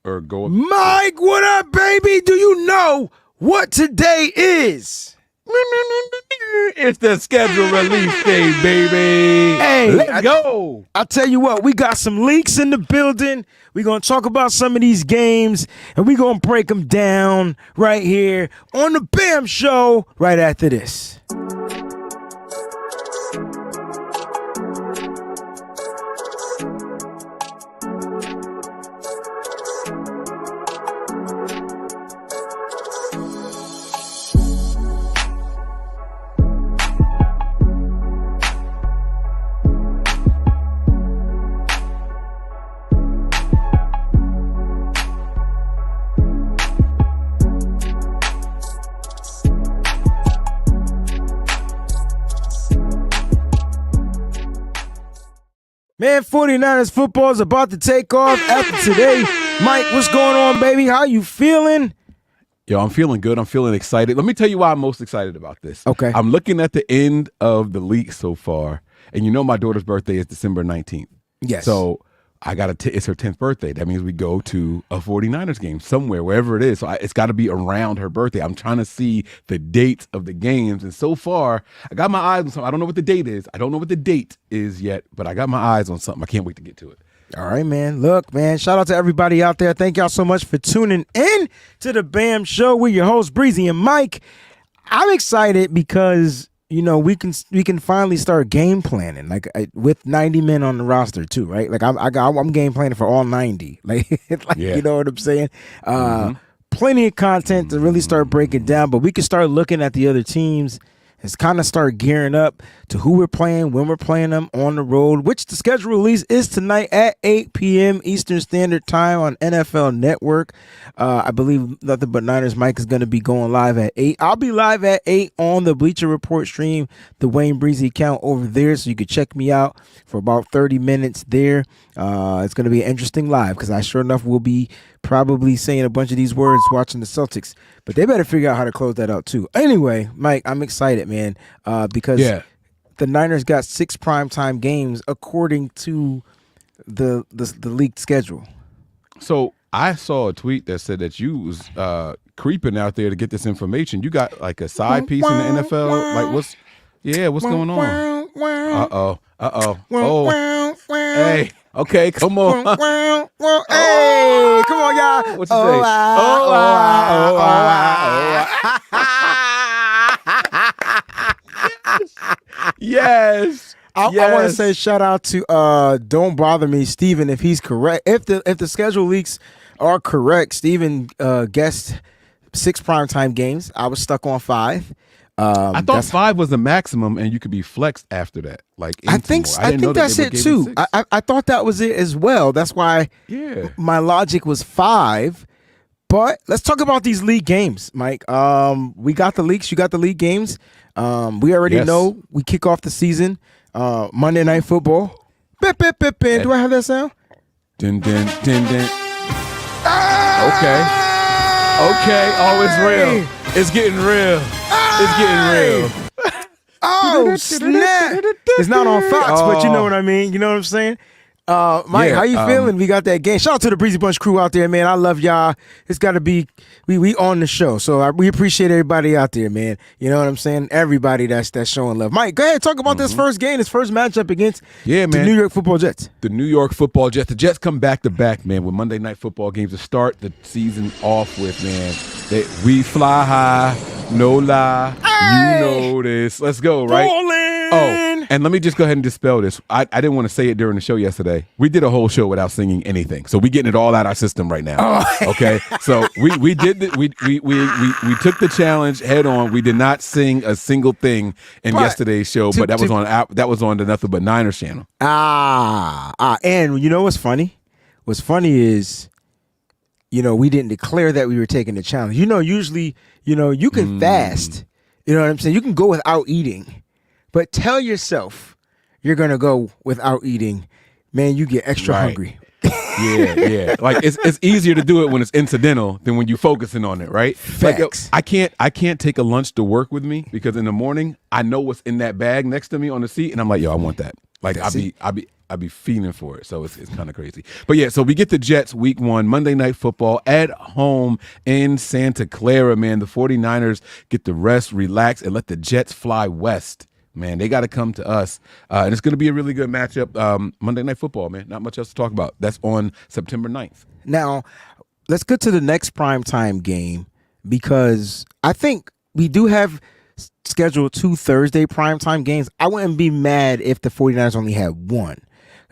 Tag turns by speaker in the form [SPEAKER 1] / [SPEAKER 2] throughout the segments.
[SPEAKER 1] or go?
[SPEAKER 2] Mike, what up, baby? Do you know what today is?
[SPEAKER 1] It's the schedule release day, baby.
[SPEAKER 2] Hey,
[SPEAKER 1] let's go.
[SPEAKER 2] I tell you what, we got some leaks in the building. We're going to talk about some of these games, and we're going to break them down right here on the BAM Show right after this. Man, 49ers football is about to take off after today. Mike, what's going on, baby? How you feeling?
[SPEAKER 1] Yo, I'm feeling good. I'm feeling excited. Let me tell you why I'm most excited about this.
[SPEAKER 2] Okay.
[SPEAKER 1] I'm looking at the end of the league so far, and you know my daughter's birthday is December 19th.
[SPEAKER 2] Yes.
[SPEAKER 1] So it's her 10th birthday. That means we go to a 49ers game somewhere, wherever it is. So it's got to be around her birthday. I'm trying to see the dates of the games. And so far, I got my eyes on something. I don't know what the date is. I don't know what the date is yet, but I got my eyes on something. I can't wait to get to it.
[SPEAKER 2] All right, man. Look, man, shout out to everybody out there. Thank y'all so much for tuning in to the BAM Show with your hosts, Breezie and Mike. I'm excited because, you know, we can finally start game planning, like with 90 men on the roster too, right? Like I'm game planning for all 90, like,
[SPEAKER 1] Yeah.
[SPEAKER 2] You know what I'm saying? Plenty of content to really start breaking down, but we can start looking at the other teams and kind of start gearing up to who we're playing, when we're playing them on the road, which the schedule release is tonight at 8 p.m. Eastern Standard Time on NFL Network. I believe Nothing But Niners Mike is going to be going live at 8. I'll be live at 8 on the Bleacher Report stream, the WayneBreezie account over there, so you can check me out for about 30 minutes there. It's going to be an interesting live because I sure enough will be probably saying a bunch of these words watching the Celtics, but they better figure out how to close that out too. Anyway, Mike, I'm excited, man, because the Niners got 6 primetime games according to the leaked schedule. So
[SPEAKER 1] I saw a tweet that said that you was creeping out there to get this information. You got like a side piece in the NFL. Like what's going on? Oh. Hey. Okay, come on.
[SPEAKER 2] Hey, come on, y'all.
[SPEAKER 1] What you say? Yes.
[SPEAKER 2] I want to say shout out to Don't Bother Me, Steven, if he's correct. If the schedule leaks are correct, Steven guessed 6 primetime games. I was stuck on 5.
[SPEAKER 1] I thought 5 was the maximum, and you could be flexed after that. Like
[SPEAKER 2] I think that's it too. I thought that was it as well. That's why my logic was 5. But let's talk about these league games, Mike. We got the leaks. You got the league games. We already know we kick off the season. Monday Night Football. Bip, bip, bip, bip. Do I have that sound?
[SPEAKER 1] Din, din, din, din. Okay. Oh, it's real. It's getting real. It's getting real.
[SPEAKER 2] Oh, snap. It's not on Fox, but you know what I mean. You know what I'm saying? Mike, how you feeling? We got that game. Shout out to the Breezy Bunch crew out there, man. I love y'all. It's got to be, we on the show. So we appreciate everybody out there, man. You know what I'm saying? Everybody that's showing love. Mike, go ahead. Talk about this first game, this first matchup against the New York Football Jets.
[SPEAKER 1] The New York Football Jets. The Jets come back to back, man, with Monday Night Football games to start the season off with, man. We fly high, no lie. Hey! You know this. Let's go, right? Oh, and let me just go ahead and dispel this. I didn't want to say it during the show yesterday. We did a whole show without singing anything, so we getting it all out our system right now. Okay, so we did we took the challenge head on. We did not sing a single thing in yesterday's show, but that was on the Nothing But Niners channel.
[SPEAKER 2] And you know what's funny? What's funny is, you know, we didn't declare that we were taking the challenge. You know, usually, you know, you can fast. You know what I'm saying? You can go without eating. But tell yourself you're going to go without eating. Man, you get extra hungry.
[SPEAKER 1] Yeah. Like it's easier to do it when it's incidental than when you're focusing on it, right?
[SPEAKER 2] Facts.
[SPEAKER 1] Like, I can't take a lunch to work with me because in the morning I know what's in that bag next to me on the seat, and I'm like, yo, I want that. Like I'll be fiending for it. So it's kind of crazy. But yeah, so we get the Jets week 1, Monday Night Football at home in Santa Clara, man. The 49ers get the rest, relax, and let the Jets fly west. Man, they got to come to us. And it's going to be a really good matchup. Monday Night Football, man. Not much else to talk about. That's on September 9th.
[SPEAKER 2] Now, let's get to the next primetime game, because I think we do have scheduled 2 Thursday primetime games. I wouldn't be mad if the 49ers only had one.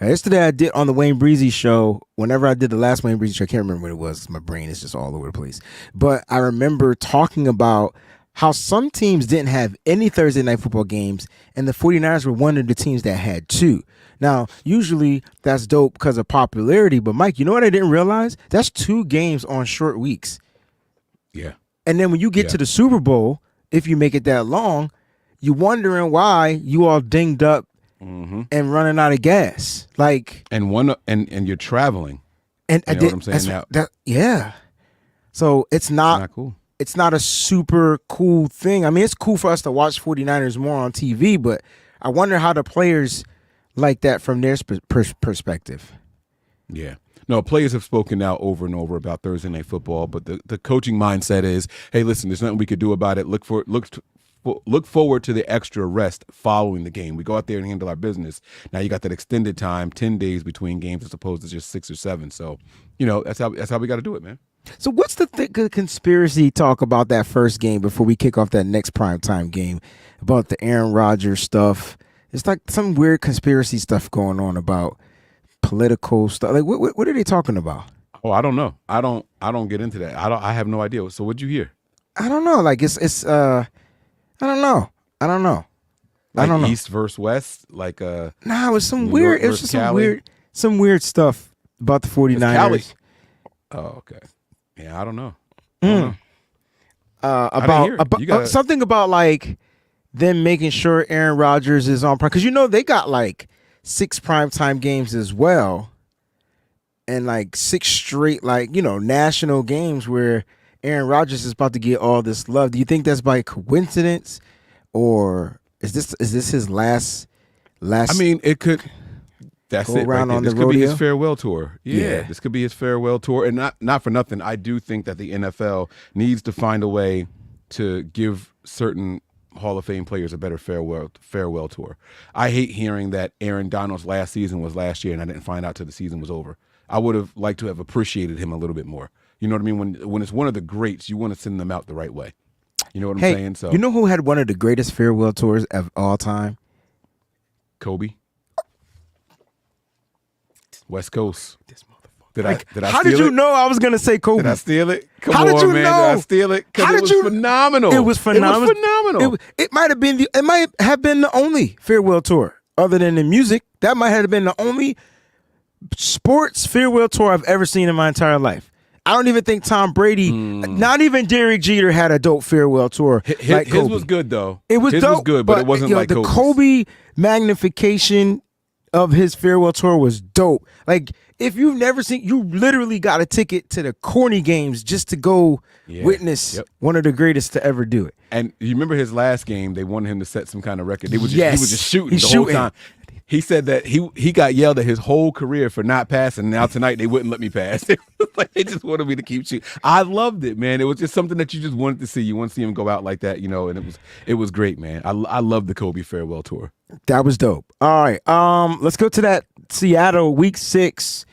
[SPEAKER 2] Yesterday I did on the WayneBreezie show, whenever I did the last WayneBreezie show, I can't remember what it was. My brain is just all over the place. But I remember talking about how some teams didn't have any Thursday night football games, and the 49ers were one of the teams that had 2. Now, usually that's dope because of popularity, but Mike, you know what I didn't realize? That's 2 games on short weeks.
[SPEAKER 1] Yeah.
[SPEAKER 2] And then when you get to the Super Bowl, if you make it that long, you're wondering why you all dinged up and running out of gas. Like,
[SPEAKER 1] and you're traveling.
[SPEAKER 2] And
[SPEAKER 1] you know what I'm saying now?
[SPEAKER 2] Yeah. So it's not
[SPEAKER 1] cool.
[SPEAKER 2] It's not a super cool thing. I mean, it's cool for us to watch 49ers more on TV, but I wonder how the players like that from their perspective.
[SPEAKER 1] Yeah. No, players have spoken now over and over about Thursday Night Football, but the coaching mindset is, hey, listen, there's nothing we could do about it. Look forward to the extra rest following the game. We go out there and handle our business. Now you got that extended time, 10 days between games as opposed to just 6 or 7. So, that's how we got to do it, man.
[SPEAKER 2] So what's the conspiracy talk about that first game before we kick off that next primetime game about the Aaron Rodgers stuff? It's like some weird conspiracy stuff going on about political stuff. Like what are they talking about?
[SPEAKER 1] Oh, I don't know. I don't get into that. I have no idea. So what'd you hear?
[SPEAKER 2] I don't know. Like it's I don't know. I don't know.
[SPEAKER 1] East versus West, like
[SPEAKER 2] it was some
[SPEAKER 1] New
[SPEAKER 2] weird.
[SPEAKER 1] York
[SPEAKER 2] It was just
[SPEAKER 1] Cali?
[SPEAKER 2] some weird stuff about the 49ers.
[SPEAKER 1] Cali. Oh, okay. Yeah, I don't know.
[SPEAKER 2] About something about like them making sure Aaron Rodgers is on prime, because they got like 6 primetime games as well, and like 6 straight national games where Aaron Rodgers is about to get all this love. Do you think that's by coincidence, or is this his last? I
[SPEAKER 1] mean, it could. That's it.
[SPEAKER 2] Around
[SPEAKER 1] right
[SPEAKER 2] on
[SPEAKER 1] this
[SPEAKER 2] the
[SPEAKER 1] could
[SPEAKER 2] rodeo?
[SPEAKER 1] be his farewell tour.
[SPEAKER 2] Yeah,
[SPEAKER 1] this could be his farewell tour, and not for nothing. I do think that the NFL needs to find a way to give certain Hall of Fame players a better farewell tour. I hate hearing that Aaron Donald's last season was last year, and I didn't find out till the season was over. I would have liked to have appreciated him a little bit more. You know what I mean? When it's one of the greats, you want to send them out the right way. You know what I'm saying? So
[SPEAKER 2] you know who had one of the greatest farewell tours of all time?
[SPEAKER 1] Kobe. West Coast.
[SPEAKER 2] This motherfucker.
[SPEAKER 1] Did I
[SPEAKER 2] How
[SPEAKER 1] steal
[SPEAKER 2] did you
[SPEAKER 1] it?
[SPEAKER 2] know I was gonna say Kobe?
[SPEAKER 1] Did I steal it? Come
[SPEAKER 2] How
[SPEAKER 1] on,
[SPEAKER 2] did you
[SPEAKER 1] man.
[SPEAKER 2] know?
[SPEAKER 1] Did I steal it?
[SPEAKER 2] How
[SPEAKER 1] Because
[SPEAKER 2] did
[SPEAKER 1] it was
[SPEAKER 2] you?
[SPEAKER 1] phenomenal.
[SPEAKER 2] It was phenomenal.
[SPEAKER 1] It was phenomenal.
[SPEAKER 2] It might have been it might have been the only farewell tour other than the music. That might have been the only sports farewell tour I've ever seen in my entire life. I don't even think Tom Brady, not even Derek Jeter, had a dope farewell tour. Like
[SPEAKER 1] his was good though.
[SPEAKER 2] It was
[SPEAKER 1] his
[SPEAKER 2] dope,
[SPEAKER 1] was good, but it wasn't like
[SPEAKER 2] the
[SPEAKER 1] Kobe's.
[SPEAKER 2] Kobe magnification of his farewell tour was dope. Like, if you've never seen, you literally got a ticket to the corny games just to go witness one of the greatest to ever do it.
[SPEAKER 1] And you remember his last game? They wanted him to set some kind of record. He was just shooting
[SPEAKER 2] He's
[SPEAKER 1] the
[SPEAKER 2] shooting.
[SPEAKER 1] whole time. He said that he got yelled at his whole career for not passing. Now tonight they wouldn't let me pass. It was like they just wanted me to keep shooting. I loved it, man. It was just something that you just wanted to see. You want to see him go out like that, and it was great, man. I love the Kobe farewell tour.
[SPEAKER 2] That was dope. All right, let's go to that Seattle Week 6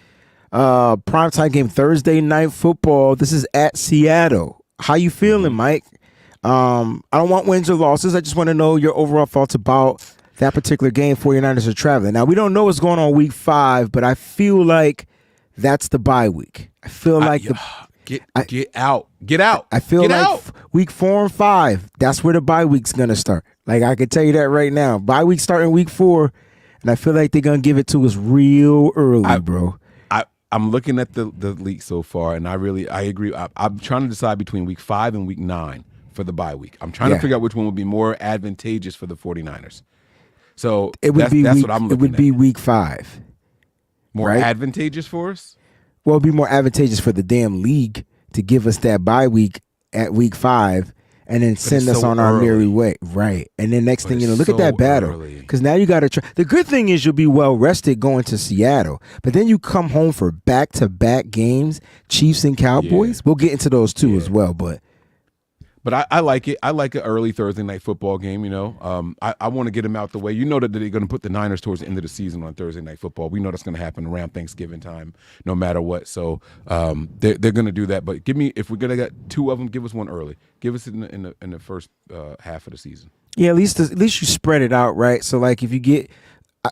[SPEAKER 2] primetime game, Thursday Night Football. This is at Seattle. How you feeling, Mike? I don't want wins or losses. I just want to know your overall thoughts about that particular game. 49ers are traveling. Now, we don't know what's going on Week 5, but I feel like that's the bye week. I feel like
[SPEAKER 1] get out.
[SPEAKER 2] I feel
[SPEAKER 1] get
[SPEAKER 2] like
[SPEAKER 1] out.
[SPEAKER 2] Week 4 and 5, that's where the bye week's going to start. Like, I can tell you that right now. Bye week starting Week 4, and I feel like they're going to give it to us real early, bro.
[SPEAKER 1] I'm looking at the league so far, and I agree. I'm trying to decide between Week 5 and Week 9 for the bye week. I'm trying to figure out which one would be more advantageous for the 49ers. So that's what I'm looking at.
[SPEAKER 2] It would be Week 5.
[SPEAKER 1] More advantageous for us?
[SPEAKER 2] Well, it'd be more advantageous for the damn league to give us that bye week at Week 5, and then send
[SPEAKER 1] it's
[SPEAKER 2] us
[SPEAKER 1] so
[SPEAKER 2] on our merry
[SPEAKER 1] early.
[SPEAKER 2] way. Right. And then next
[SPEAKER 1] But
[SPEAKER 2] thing you know,
[SPEAKER 1] it's
[SPEAKER 2] look at that
[SPEAKER 1] so
[SPEAKER 2] battle.
[SPEAKER 1] early.
[SPEAKER 2] Because now you got to try. The good thing is you'll be well rested going to Seattle. But then you come home for back-to-back games, Chiefs and Cowboys.
[SPEAKER 1] Yeah.
[SPEAKER 2] We'll get into those too as
[SPEAKER 1] Yeah.
[SPEAKER 2] well. But
[SPEAKER 1] I like it. I like an early Thursday night football game, you know. I want to get them out the way. You know that they're going to put the Niners towards the end of the season on Thursday night football. We know that's going to happen around Thanksgiving time, no matter what. So they're going to do that. But if we're going to get two of them, give us one early. Give us in the first half of the season.
[SPEAKER 2] yeah, at least you spread it out, right? So like if you get,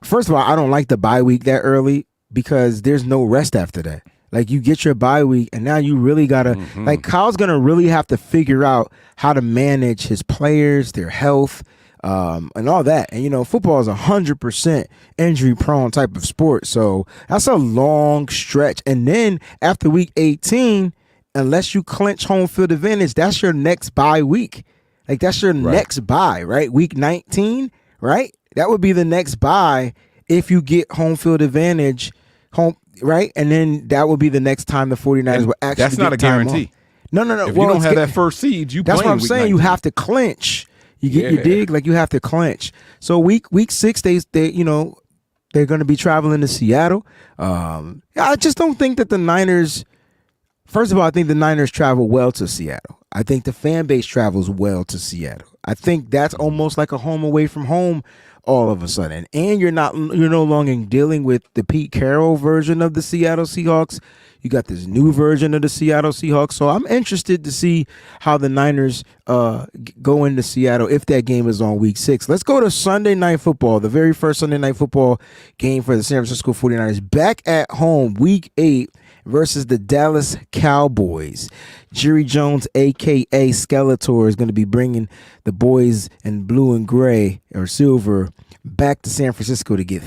[SPEAKER 2] first of all, I don't like the bye week that early because there's no rest after that. Like you get your bye week, and now you really gotta like Kyle's gonna really have to figure out how to manage his players, their health, and all that. And you know, football is 100% injury prone type of sport, so that's a long stretch. And then after week 18, unless you clinch home field advantage, that's your next bye week. Like that's your next bye, right? Week 19, right? That would be the next bye if you get home field advantage. Right? And then that will be the next time the 49ers will actually
[SPEAKER 1] That's not
[SPEAKER 2] get
[SPEAKER 1] a
[SPEAKER 2] time
[SPEAKER 1] guarantee.
[SPEAKER 2] off. No.
[SPEAKER 1] If you don't have that first seed, you
[SPEAKER 2] that's what I'm
[SPEAKER 1] week
[SPEAKER 2] saying.
[SPEAKER 1] 19.
[SPEAKER 2] You have to clinch. You dig? Like you have to clinch. So week 6, they you know, they're going to be traveling to Seattle. I just don't think that the Niners. First of all, I think the Niners travel well to Seattle. I think the fan base travels well to Seattle. I think that's almost like a home away from home all of a sudden. And you're no longer dealing with the Pete Carroll version of the Seattle Seahawks. You got this new version of the Seattle Seahawks. So I'm interested to see how the Niners go into Seattle if that game is on week 6. Let's go to Sunday Night Football, the very first Sunday Night Football game for the San Francisco 49ers. Back at home, week 8 versus the Dallas Cowboys. Jerry Jones, a.k.a. Skeletor, is going to be bringing the boys in blue and gray or silver back to San Francisco to get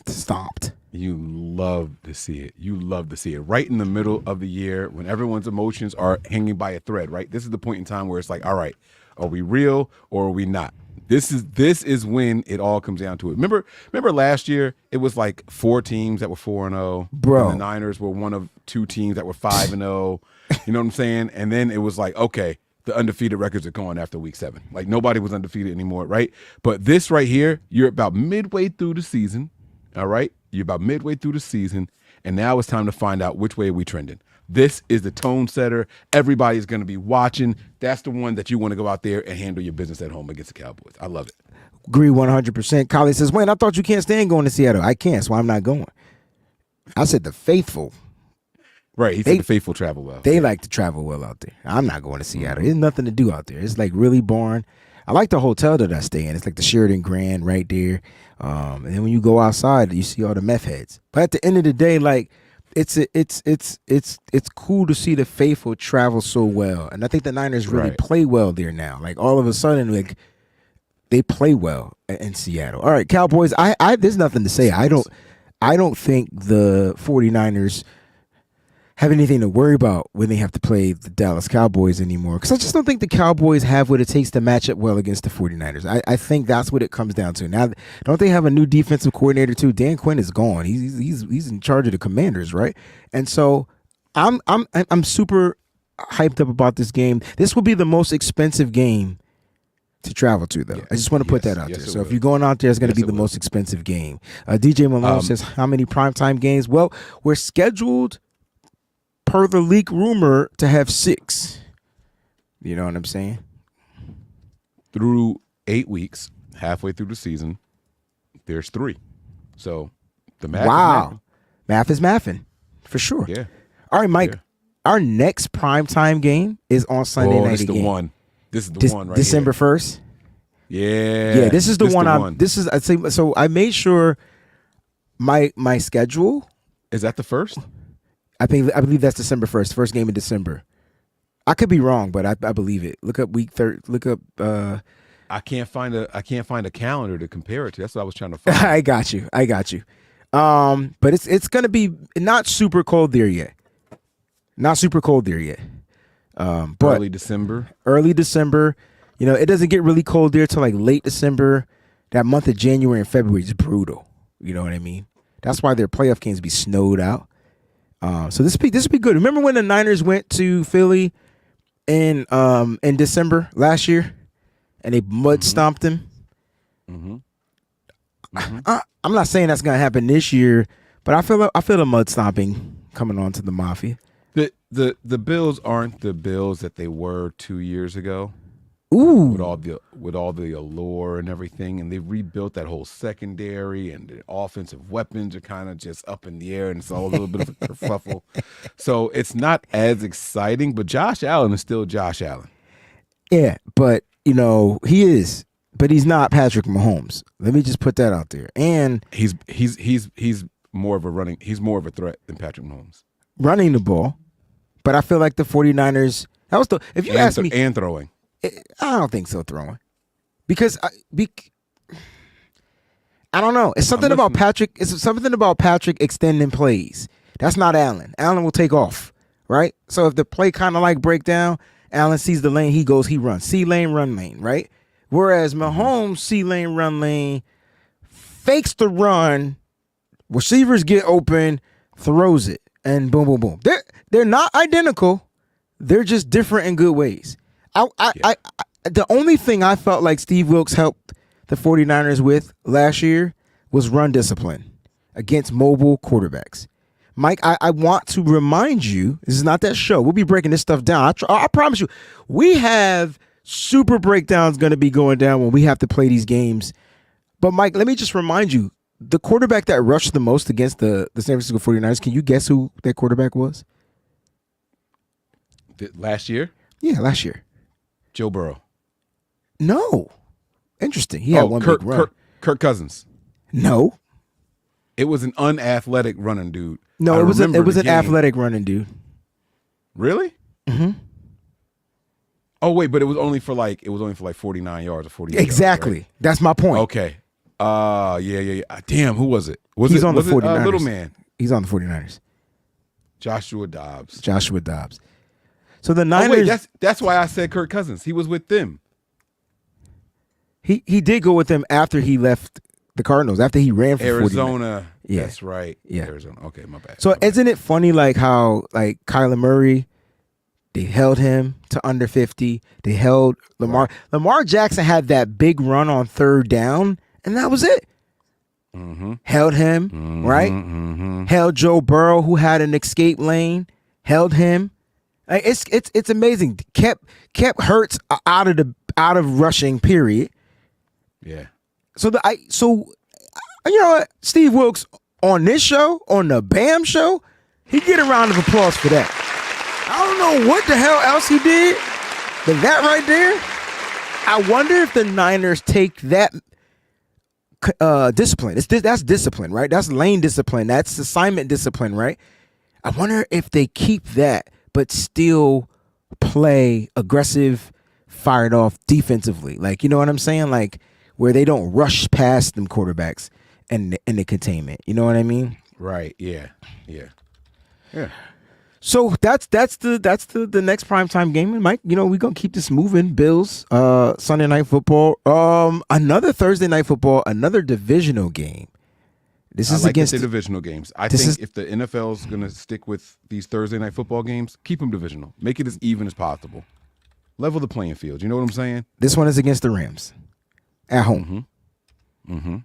[SPEAKER 2] stomped.
[SPEAKER 1] You love to see it. You love to see it. Right in the middle of the year when everyone's emotions are hanging by a thread, right? This is the point in time where it's like, all right, are we real or are we not? This is when it all comes down to it. Remember last year it was like 4 teams that were 4-0.
[SPEAKER 2] Bro.
[SPEAKER 1] And the Niners were one of 2 teams that were 5-0. You know what I'm saying? And then it was like, okay, the undefeated records are gone after week 7. Like nobody was undefeated anymore, right? But this right here, you're about midway through the season, all right? You're about midway through the season, and now it's time to find out which way are we trending. This is the tone setter. Everybody's going to be watching. That's the one that you want to go out there and handle your business at home against the Cowboys. I love it.
[SPEAKER 2] Agree 100%. Collie says, Wayne, I thought you can't stand going to Seattle. I can't, so I'm not going. I said the faithful.
[SPEAKER 1] Right. He said the faithful travel well.
[SPEAKER 2] They like to travel well out there. I'm not going to Seattle. There's nothing to do out there. It's like really boring. I like the hotel that I stay in. It's like the Sheraton Grand right there. And then when you go outside, you see all the meth heads. But at the end of the day, like it's cool to see the faithful travel so well. And I think the Niners really play well there now. Like all of a sudden, like they play well in Seattle. All right, Cowboys, I there's nothing to say. I don't think the 49ers have anything to worry about when they have to play the Dallas Cowboys anymore. Because I just don't think the Cowboys have what it takes to match up well against the 49ers. I think that's what it comes down to. Now, don't they have a new defensive coordinator too? Dan Quinn is gone. He's in charge of the Commanders, right? And so I'm super hyped up about this game. This will be the most expensive game to travel to, though. I just want to put that out there. So if you're going out there, it's going to be the most expensive game. DJ Malone says, how many primetime games? Well, we're scheduled per the leak rumor to have 6. You know what I'm saying?
[SPEAKER 1] Through 8 weeks, halfway through the season, there's 3. So the math is
[SPEAKER 2] math is mathing for sure.
[SPEAKER 1] Yeah.
[SPEAKER 2] All right, Mike. Yeah. Our next primetime game is on Sunday night again.
[SPEAKER 1] This is the one right
[SPEAKER 2] December
[SPEAKER 1] here.
[SPEAKER 2] 1st.
[SPEAKER 1] Yeah.
[SPEAKER 2] This is the one. I'd say. So I made sure my schedule.
[SPEAKER 1] Is that the first?
[SPEAKER 2] I believe that's December 1st, first game in December. I could be wrong, but I believe it. Look up week 3. Look up.
[SPEAKER 1] I can't find a calendar to compare it to. That's what I was trying to find.
[SPEAKER 2] I got you. But it's gonna be not super cold there yet. But
[SPEAKER 1] early December.
[SPEAKER 2] You know, it doesn't get really cold there till like late December. That month of January and February is brutal. You know what I mean? That's why their playoff games be snowed out. So this would be good. Remember when the Niners went to Philly in December last year, and they mud stomped him.
[SPEAKER 1] Mm-hmm.
[SPEAKER 2] I'm not saying that's gonna happen this year, but I feel the mud stomping coming on to the Mafia.
[SPEAKER 1] The Bills aren't the Bills that they were 2 years ago.
[SPEAKER 2] Ooh,
[SPEAKER 1] with all the allure and everything, and they've rebuilt that whole secondary, and the offensive weapons are kind of just up in the air, and it's all a little bit of a kerfuffle. So it's not as exciting, but Josh Allen is still Josh Allen.
[SPEAKER 2] Yeah, but he is, but he's not Patrick Mahomes. Let me just put that out there. And
[SPEAKER 1] he's more of a threat than Patrick Mahomes.
[SPEAKER 2] Running the ball, but I feel like the 49ers. That was if you ask me,
[SPEAKER 1] and throwing.
[SPEAKER 2] I don't think so. Throwing, because I don't know. It's something about Patrick. It's something about Patrick extending plays. That's not Allen. Allen will take off, right? So if the play kind of like break down, Allen sees the lane, he goes, he runs. See lane, run lane, right? Whereas Mahomes see lane, run lane, fakes the run, receivers get open, throws it, and boom, boom, boom. They're not identical. They're just different in good ways. The only thing I felt like Steve Wilkes helped the 49ers with last year was run discipline against mobile quarterbacks. Mike, I want to remind you, this is not that show. We'll be breaking this stuff down. I promise you, we have super breakdowns going to be going down when we have to play these games. But Mike, let me just remind you, the quarterback that rushed the most against the San Francisco 49ers, can you guess who that quarterback was?
[SPEAKER 1] Last year?
[SPEAKER 2] Yeah, last year.
[SPEAKER 1] Joe Burrow.
[SPEAKER 2] No. Interesting. He had one big run.
[SPEAKER 1] Kirk Cousins.
[SPEAKER 2] No.
[SPEAKER 1] It was an unathletic running dude.
[SPEAKER 2] No, it was an athletic running dude.
[SPEAKER 1] Really?
[SPEAKER 2] Mm-hmm.
[SPEAKER 1] Oh wait, but it was only for like 49 yards or 40
[SPEAKER 2] exactly.
[SPEAKER 1] yards, right?
[SPEAKER 2] That's my point.
[SPEAKER 1] Okay. Yeah. Damn, who was it?
[SPEAKER 2] He's on the 49ers.
[SPEAKER 1] Little man.
[SPEAKER 2] He's on the 49ers.
[SPEAKER 1] Joshua Dobbs.
[SPEAKER 2] So the Niners.
[SPEAKER 1] Wait, that's why I said Kirk Cousins. He was with them.
[SPEAKER 2] He did go with them after he left the Cardinals, after he ran for
[SPEAKER 1] Arizona.
[SPEAKER 2] 49ers. Yeah.
[SPEAKER 1] That's right.
[SPEAKER 2] Yeah.
[SPEAKER 1] Arizona. Okay, my bad.
[SPEAKER 2] So isn't it funny like how like Kyler Murray, they held him to under 50. They held Lamar.
[SPEAKER 1] Right.
[SPEAKER 2] Lamar Jackson had that big run on third down, and that was it.
[SPEAKER 1] Mm-hmm.
[SPEAKER 2] Held him, right?
[SPEAKER 1] Mm-hmm.
[SPEAKER 2] Held Joe Burrow, who had an escape lane. Held him. Like, it's amazing. Kept Hurts out of rushing. Period.
[SPEAKER 1] Yeah.
[SPEAKER 2] So you know what? Steve Wilkes on this show, on the BAM show, he get a round of applause for that. I don't know what the hell else he did, but that right there, I wonder if the Niners take that discipline. That's discipline, right? That's lane discipline. That's assignment discipline, right? I wonder if they keep that, but still play aggressive, fired off defensively. Like, you know what I'm saying? Like, where they don't rush past them quarterbacks and the containment. You know what I mean?
[SPEAKER 1] Right. Yeah.
[SPEAKER 2] So that's the next primetime game. And Mike, we're gonna keep this moving. Bills, Sunday night football. Another Thursday night football, another divisional game. This is against
[SPEAKER 1] the divisional games. I think if the NFL is gonna stick with these Thursday night football games, keep them divisional. Make it as even as possible. Level the playing field. You know what I'm saying?
[SPEAKER 2] This one is against the Rams. At home.
[SPEAKER 1] Mm-hmm.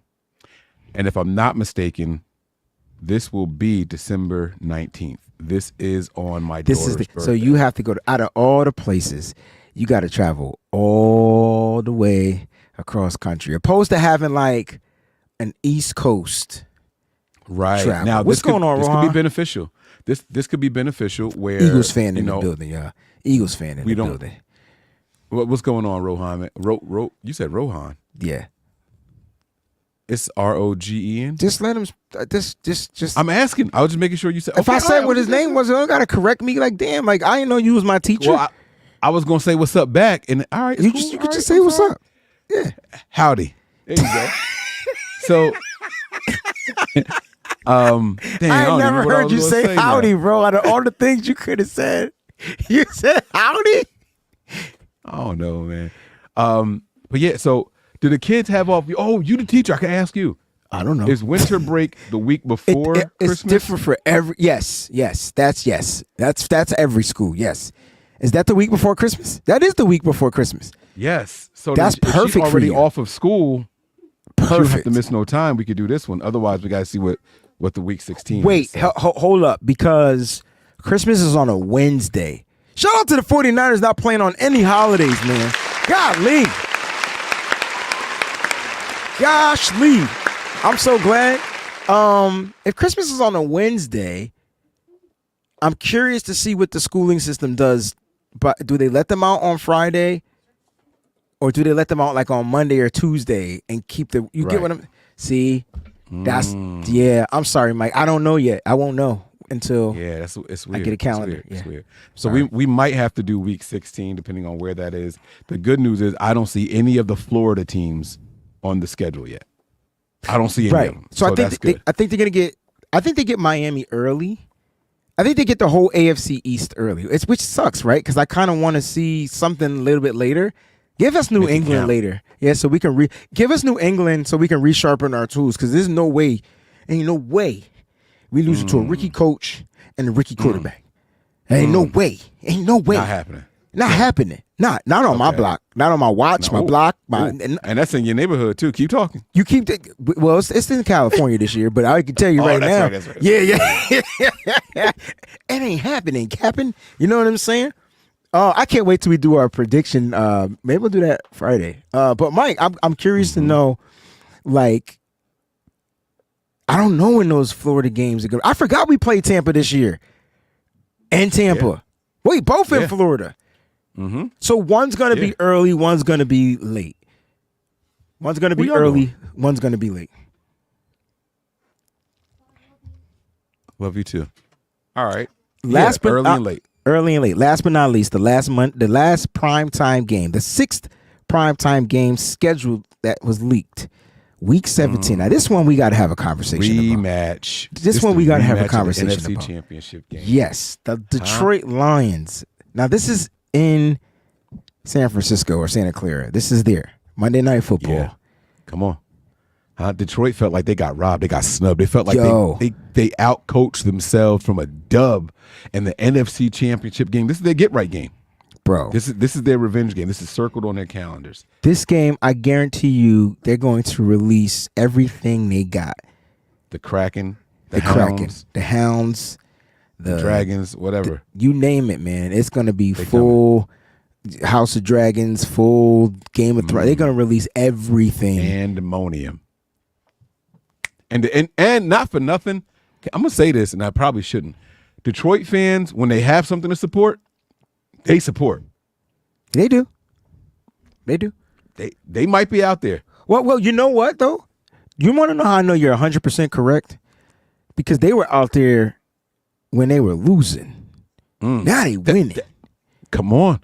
[SPEAKER 1] And if I'm not mistaken, this will be December 19th. This is on my daughter's birthday.
[SPEAKER 2] So you have to go out of all the places, you got to travel all the way across country, opposed to having like an East Coast travel.
[SPEAKER 1] Now,
[SPEAKER 2] what's going on, Rohan?
[SPEAKER 1] This could be beneficial. This could be beneficial where
[SPEAKER 2] Eagles fan in the building, yeah. Eagles fan in the building.
[SPEAKER 1] What's going on, Rohan? You said Rohan.
[SPEAKER 2] Yeah.
[SPEAKER 1] It's Rogen.
[SPEAKER 2] Just let him. Just.
[SPEAKER 1] I'm asking. I was just making sure you said.
[SPEAKER 2] If I said what his name was, you don't gotta correct me. Like, damn. Like, I didn't know you was my teacher.
[SPEAKER 1] Well, I was gonna say what's up back, and all right,
[SPEAKER 2] you could just say what's up. Yeah.
[SPEAKER 1] Howdy. There you go. So,
[SPEAKER 2] I never heard you say howdy, bro. Out of all the things you could have said, you said howdy.
[SPEAKER 1] I don't know, man. But yeah, so do the kids have off? Oh, you the teacher. I can ask you.
[SPEAKER 2] I don't know.
[SPEAKER 1] Is winter break the week before Christmas?
[SPEAKER 2] It's different for every. Yes. That's every school. Yes, Is that the week before Christmas? That is the week before Christmas.
[SPEAKER 1] Yes. So
[SPEAKER 2] that's
[SPEAKER 1] then, if
[SPEAKER 2] perfect.
[SPEAKER 1] she's already
[SPEAKER 2] for you.
[SPEAKER 1] off of school.
[SPEAKER 2] Perfect.
[SPEAKER 1] She don't have to miss no time. We could do this one. Otherwise, we got to see what the week 16
[SPEAKER 2] Wait,
[SPEAKER 1] is. So.
[SPEAKER 2] hold up, because Christmas is on a Wednesday. Shout out to the 49ers not playing on any holidays, man. Golly. Gosh, Lee. I'm so glad. If Christmas is on a Wednesday, I'm curious to see what the schooling system does. But do they let them out on Friday? Or do they let them out like on Monday or Tuesday and keep the get what I'm see? That's yeah. I'm sorry, Mike. I don't know yet. I won't know until
[SPEAKER 1] it's weird.
[SPEAKER 2] I get a calendar.
[SPEAKER 1] It's weird. It's weird. So we might have to do week 16 depending on where that is. The good news is I don't see any of the Florida teams on the schedule yet. I don't see any of them.
[SPEAKER 2] So I think they're gonna get. I think they get Miami early. I think they get the whole AFC East early, which sucks, right? Because I kind of want to see something a little bit later. Give us New England later. Yeah, so we can give us New England so we can resharpen our tools, because there's no way, ain't no way we lose it to a rookie coach and a rookie quarterback. Ain't no way. Ain't no way.
[SPEAKER 1] Not happening.
[SPEAKER 2] Not happening. Not on my block. Not on my watch, my block.
[SPEAKER 1] And that's in your neighborhood too. Keep talking.
[SPEAKER 2] You keep well, it's in California this year, but I can tell you right now.
[SPEAKER 1] That's right.
[SPEAKER 2] Yeah. It ain't happening, Captain. You know what I'm saying? I can't wait till we do our prediction. Maybe we'll do that Friday. But Mike, I'm curious to know, like, I don't know when those Florida games are going. I forgot we played Tampa this year. And Tampa.
[SPEAKER 1] Yeah.
[SPEAKER 2] Wait, both in Florida.
[SPEAKER 1] Mm-hmm.
[SPEAKER 2] So one's going to be early, one's going to be late. One's going to be early, one's going to be late.
[SPEAKER 1] Love you too. All right.
[SPEAKER 2] Early
[SPEAKER 1] and late.
[SPEAKER 2] Early and late. Last but not least, the last primetime game, the 6th primetime game scheduled that was leaked. Week 17. Now, this one we got to have a conversation
[SPEAKER 1] rematch.
[SPEAKER 2] about. This one we got to have a conversation
[SPEAKER 1] NFC
[SPEAKER 2] about.
[SPEAKER 1] Championship game.
[SPEAKER 2] Yes, the Detroit Lions. Now, this is in San Francisco or Santa Clara. This is there. Monday Night Football.
[SPEAKER 1] Yeah. Come on. Detroit felt like they got robbed. They got snubbed. They felt like they outcoached themselves from a dub in the NFC Championship game. This is their get-right game.
[SPEAKER 2] Bro.
[SPEAKER 1] This is their revenge game. This is circled on their calendars.
[SPEAKER 2] This game, I guarantee you, they're going to release everything they got.
[SPEAKER 1] The Kraken,
[SPEAKER 2] the Hounds,
[SPEAKER 1] the Dragons, whatever.
[SPEAKER 2] You name it, man. It's going to be full House of Dragons, full Game of Thrones. They're going to release everything.
[SPEAKER 1] Pandemonium. And not for nothing, I'm going to say this, and I probably shouldn't. Detroit fans, when they have something to support, they support.
[SPEAKER 2] They do. They do.
[SPEAKER 1] They might be out there.
[SPEAKER 2] Well, you know what, though? You want to know how I know you're 100% correct? Because they were out there when they were losing. Now they winning.
[SPEAKER 1] Come on.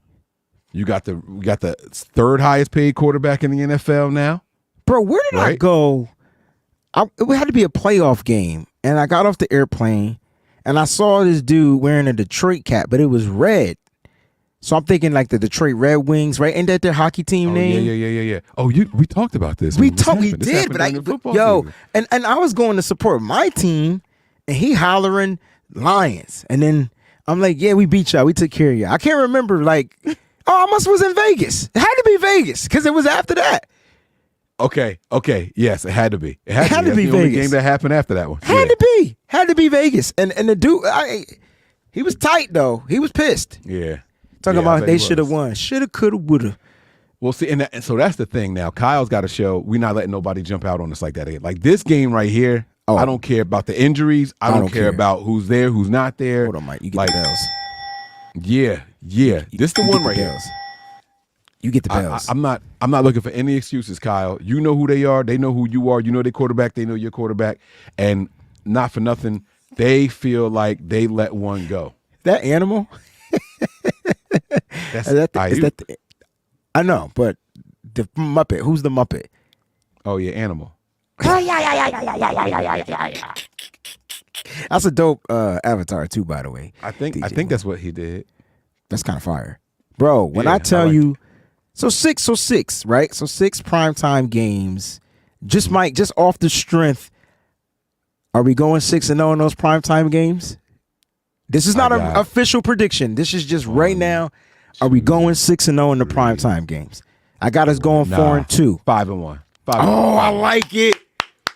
[SPEAKER 1] We got the third highest paid quarterback in the NFL now.
[SPEAKER 2] Bro, where did I go? It had to be a playoff game, and I got off the airplane, and I saw this dude wearing a Detroit cap, but it was red. So I'm thinking like the Detroit Red Wings, right? Ain't that their hockey team name?
[SPEAKER 1] Yeah. Oh, we talked about this.
[SPEAKER 2] We did, but and I was going to support my team, and he hollering Lions, and then I'm like, yeah, we beat y'all, we took care of y'all. I can't remember, like, I must was in Vegas. It had to be Vegas because it was after that.
[SPEAKER 1] Okay. Yes, it had to be. It
[SPEAKER 2] had to be
[SPEAKER 1] the
[SPEAKER 2] Vegas.
[SPEAKER 1] Only game that happened after that one.
[SPEAKER 2] Had to be Vegas. And the dude, he was tight though. He was pissed.
[SPEAKER 1] Yeah.
[SPEAKER 2] Talking about they should have won. Shoulda, coulda, woulda.
[SPEAKER 1] Well, see, and so that's the thing now. Kyle's got to show we're not letting nobody jump out on us like that again. Like this game right here, I don't care about the injuries. I don't care about who's there, who's not there.
[SPEAKER 2] Hold on, Mike. You get the bells.
[SPEAKER 1] Yeah. This the one right here.
[SPEAKER 2] You get the bells.
[SPEAKER 1] I'm not looking for any excuses, Kyle. You know who they are. They know who you are. You know their quarterback. They know your quarterback. And not for nothing, they feel like they let one go.
[SPEAKER 2] That animal? I know, but the Muppet. Who's the Muppet?
[SPEAKER 1] Oh, yeah, Animal.
[SPEAKER 2] That's a dope avatar too, by the way.
[SPEAKER 1] I think that's what he did.
[SPEAKER 2] That's kind of fire, bro. When I tell you, so six, right? So 6 primetime games. Just off the strength. Are we going 6-0 in those primetime games? This is not an official prediction. This is just right now. Are we going 6-0 in the primetime games? I got us going 4-2.
[SPEAKER 1] 5-1.
[SPEAKER 2] I like it.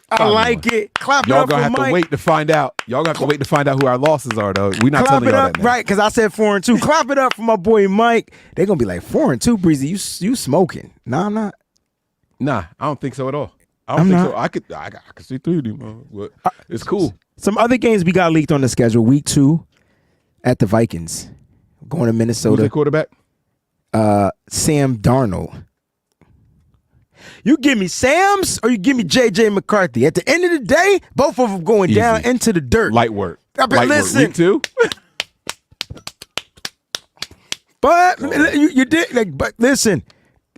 [SPEAKER 2] I like it. Clap it up for Mike. Y'all gonna have to wait to find out.
[SPEAKER 1] Y'all gonna have to wait to find out who our losses are, though. We're not telling y'all that now.
[SPEAKER 2] Right? Because I said 4-2. Clap it up for my boy Mike. They're gonna be like 4-2, Breezy. You smoking? Nah, I'm not.
[SPEAKER 1] Nah, I don't think so at all. I don't think so. I could see through you. It's cool.
[SPEAKER 2] Some other games we got leaked on the schedule. Week 2 at the Vikings, going to Minnesota.
[SPEAKER 1] Who's the quarterback?
[SPEAKER 2] Sam Darnold. You give me Sam's or you give me J.J. McCarthy. At the end of the day, both of them going down into the dirt.
[SPEAKER 1] Light work.
[SPEAKER 2] Listen.
[SPEAKER 1] Week 2.
[SPEAKER 2] But you did. But listen,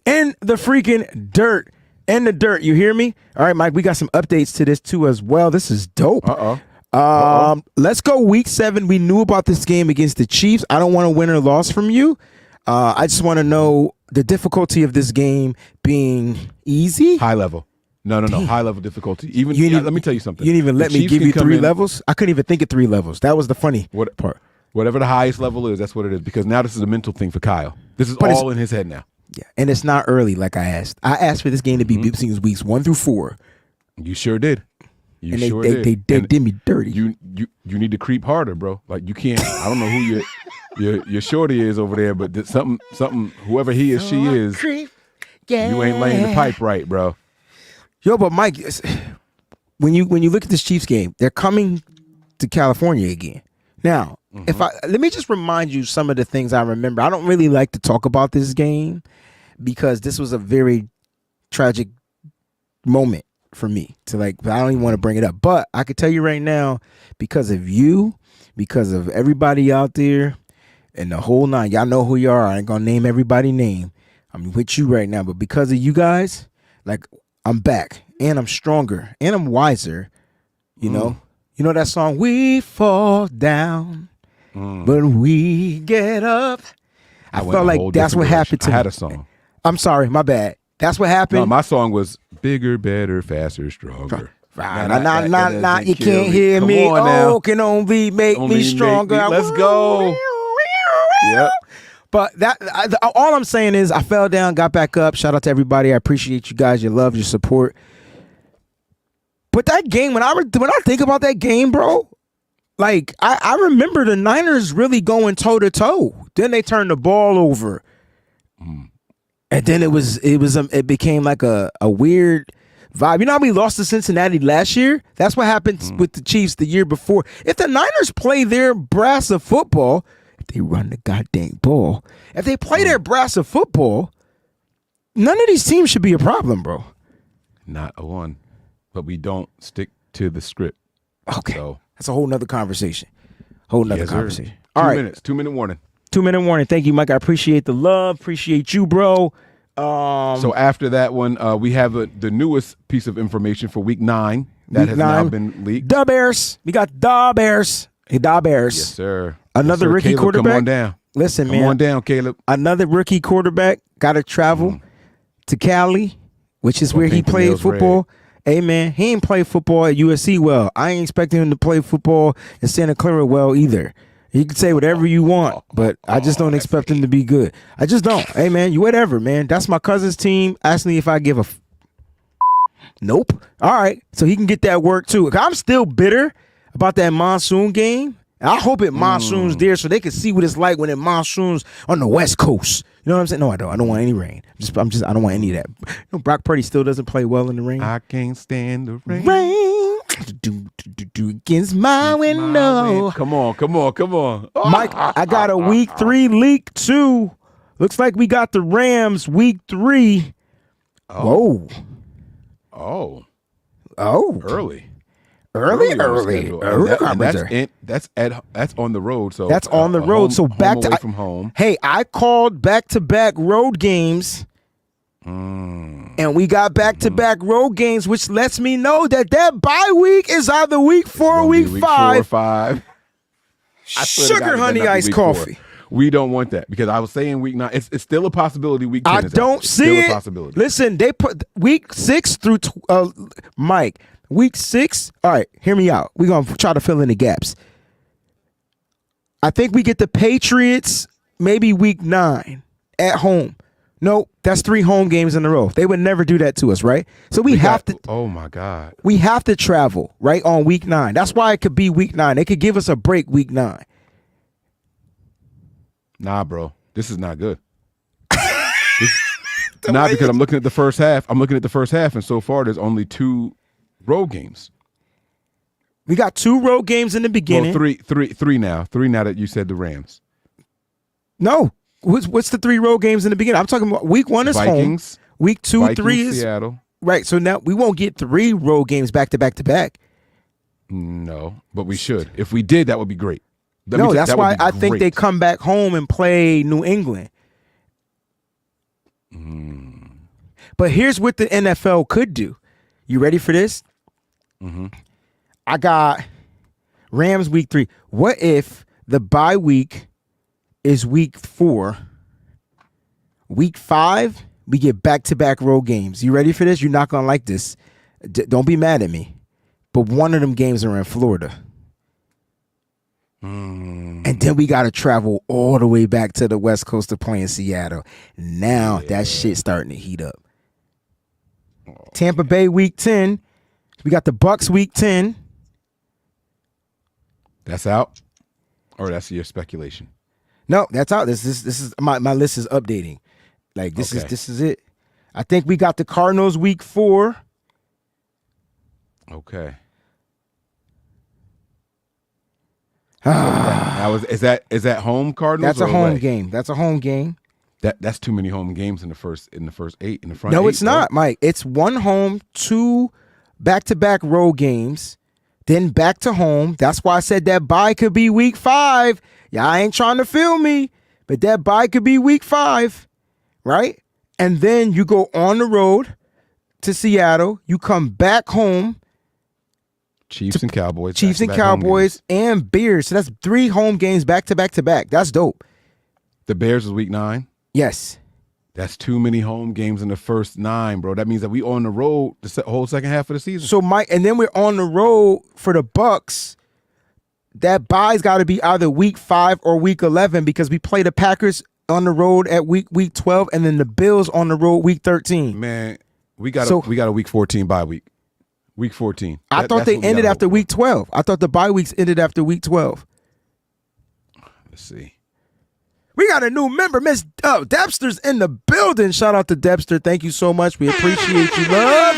[SPEAKER 2] in the freaking dirt. In the dirt. You hear me? All right, Mike, we got some updates to this too as well. This is dope. Let's go week 7. We knew about this game against the Chiefs. I don't want to win or loss from you. I just want to know the difficulty of this game being easy.
[SPEAKER 1] High level. No. High level difficulty. Let me tell you something.
[SPEAKER 2] You didn't even let me give you 3 levels? I couldn't even think of 3 levels. That was the funny part.
[SPEAKER 1] Whatever the highest level is, that's what it is. Because now this is a mental thing for Kyle. This is all in his head now.
[SPEAKER 2] Yeah, and it's not early like I asked. I asked for this game to be between weeks 1 through 4.
[SPEAKER 1] You sure did.
[SPEAKER 2] They did me dirty.
[SPEAKER 1] You need to creep harder, bro. Like you can't. I don't know who your shorty is over there, but something. Whoever he is, she is. You ain't laying the pipe right, bro.
[SPEAKER 2] Yo, but Mike, when you look at this Chiefs game, they're coming to California again. Now, let me just remind you some of the things I remember. I don't really like to talk about this game because this was a very tragic moment for me I don't even want to bring it up, but I could tell you right now, because of you, because of everybody out there and the whole 9, y'all know who you are. I ain't gonna name everybody's name. I'm with you right now, but because of you guys, like I'm back and I'm stronger and I'm wiser. You know that song, we fall down, but we get up. I felt like that's what happened to me.
[SPEAKER 1] I had a song.
[SPEAKER 2] I'm sorry, my bad. That's what happened.
[SPEAKER 1] No, my song was bigger, better, faster, stronger.
[SPEAKER 2] Nah, you can't hear me. Oh, can only make me stronger.
[SPEAKER 1] Let's go. Yep.
[SPEAKER 2] But all I'm saying is I fell down, got back up. Shout out to everybody. I appreciate you guys, your love, your support. But that game, when I think about that game, bro, like I remember the Niners really going toe to toe. Then they turned the ball over. And then it became like a weird vibe. You know how we lost to Cincinnati last year? That's what happened with the Chiefs the year before. If the Niners play their brass of football, if they run the goddamn ball, if they play their brass of football, none of these teams should be a problem, bro.
[SPEAKER 1] Not a one. But we don't stick to the script.
[SPEAKER 2] Okay.
[SPEAKER 1] So.
[SPEAKER 2] That's a whole nother conversation. Conversation.
[SPEAKER 1] All right. 2 minutes. 2 minute warning.
[SPEAKER 2] 2-minute warning. Thank you, Mike. I appreciate the love. Appreciate you, bro.
[SPEAKER 1] So after that one, we have the newest piece of information for week 9 that has now been leaked.
[SPEAKER 2] Da Bears. We got Da Bears. Hey, Da Bears.
[SPEAKER 1] Yes, sir.
[SPEAKER 2] Another rookie
[SPEAKER 1] Caleb,
[SPEAKER 2] quarterback.
[SPEAKER 1] Come on down.
[SPEAKER 2] Listen, man.
[SPEAKER 1] Come on down, Caleb.
[SPEAKER 2] Another rookie quarterback got to travel to Cali, which is where he played football. Hey, man, he ain't play football at USC well. I ain't expecting him to play football in Santa Clara well either. You can say whatever you want, but I just don't expect him to be good. I just don't. Hey, man, you whatever, man. That's my cousin's team. Ask me if I give a nope. All right, so he can get that work too. I'm still bitter about that monsoon game. I hope it monsoons there so they can see what it's like when it monsoons on the West Coast. You know what I'm saying? No, I don't. I don't want any rain. I don't want any of that. You know, Brock Purdy still doesn't play well in the rain.
[SPEAKER 1] I can't stand the rain.
[SPEAKER 2] Do against my window.
[SPEAKER 1] Come on.
[SPEAKER 2] Mike, I got a week 3 leak too. Looks like we got the Rams week 3.
[SPEAKER 1] Oh.
[SPEAKER 2] Early.
[SPEAKER 1] That's on the road. So
[SPEAKER 2] that's on the road. So back to
[SPEAKER 1] away from home.
[SPEAKER 2] Hey, I called back-to-back road games, and we got back-to-back road games, which lets me know that bye week is either week 4 or week 5.
[SPEAKER 1] 4 or 5.
[SPEAKER 2] Sugar honey iced coffee.
[SPEAKER 1] 4. We don't want that because I was saying week 9. It's still a possibility. Week 10
[SPEAKER 2] I don't see it.
[SPEAKER 1] Still a possibility.
[SPEAKER 2] Listen, they put week 6 through Mike. Week 6. All right, hear me out. We're gonna try to fill in the gaps. I think we get the Patriots maybe week 9 at home. No, that's 3 home games in a row. They would never do that to us, right? So we have to.
[SPEAKER 1] Oh my God.
[SPEAKER 2] We have to travel right on week 9. That's why it could be week 9. They could give us a break week 9.
[SPEAKER 1] Nah, bro, this is not good. Nah, because I'm looking at the first half. And so far there's only 2 road games.
[SPEAKER 2] We got 2 road games in the beginning.
[SPEAKER 1] Well, three now. 3 now that you said the Rams.
[SPEAKER 2] No. What's the 3 road games in the beginning? I'm talking about week 1 is
[SPEAKER 1] Vikings,
[SPEAKER 2] home. Week 2,
[SPEAKER 1] Vikings,
[SPEAKER 2] 3 is
[SPEAKER 1] Seattle.
[SPEAKER 2] Right. So now we won't get 3 road games back to back to back.
[SPEAKER 1] No, but we should. If we did, that would be great.
[SPEAKER 2] That's why I think they come back home and play New England. But here's what the NFL could do. You ready for this?
[SPEAKER 1] Mm-hmm.
[SPEAKER 2] I got Rams week 3. What if the bye week is week 4? Week 5, we get back-to-back road games. You ready for this? You're not going to like this. Don't be mad at me. But one of them games are in Florida. And then we got to travel all the way back to the West Coast to play in Seattle. Now that shit's starting to heat up. Tampa Bay week 10. We got the Bucks week 10.
[SPEAKER 1] That's out? Or that's your speculation?
[SPEAKER 2] No, that's out. This is my list is updating. Like this is it. I think we got the Cardinals week 4.
[SPEAKER 1] Okay. Now is that home Cardinals?
[SPEAKER 2] That's a home
[SPEAKER 1] away?
[SPEAKER 2] game. That's a home game.
[SPEAKER 1] That's too many home games in the first 8 in the front.
[SPEAKER 2] No,
[SPEAKER 1] 8,
[SPEAKER 2] it's not, Mike. It's 1 home, 2 back-to-back road games, then back to home. That's why I said that bye could be week 5. Y'all ain't trying to feel me, but that bye could be week 5, right? And then you go on the road to Seattle. You come back home.
[SPEAKER 1] Chiefs and Cowboys.
[SPEAKER 2] Chiefs and Cowboys and Bears. So that's 3 home games back to back to back. That's dope.
[SPEAKER 1] The Bears is week 9.
[SPEAKER 2] Yes.
[SPEAKER 1] That's too many home games in the first 9, bro. That means that we on the road the whole second half of the season.
[SPEAKER 2] So Mike, and then we're on the road for the Bucks. That bye's got to be either week 5 or week 11 because we play the Packers on the road at week 12, and then the Bills on the road week 13.
[SPEAKER 1] Man, we got a week 14 bye week. Week 14.
[SPEAKER 2] I thought they ended after week 12. I thought the bye weeks ended after week 12.
[SPEAKER 1] Let's see.
[SPEAKER 2] We got a new member, Miss Debster's in the building. Shout out to Debster. Thank you so much. We appreciate you, love.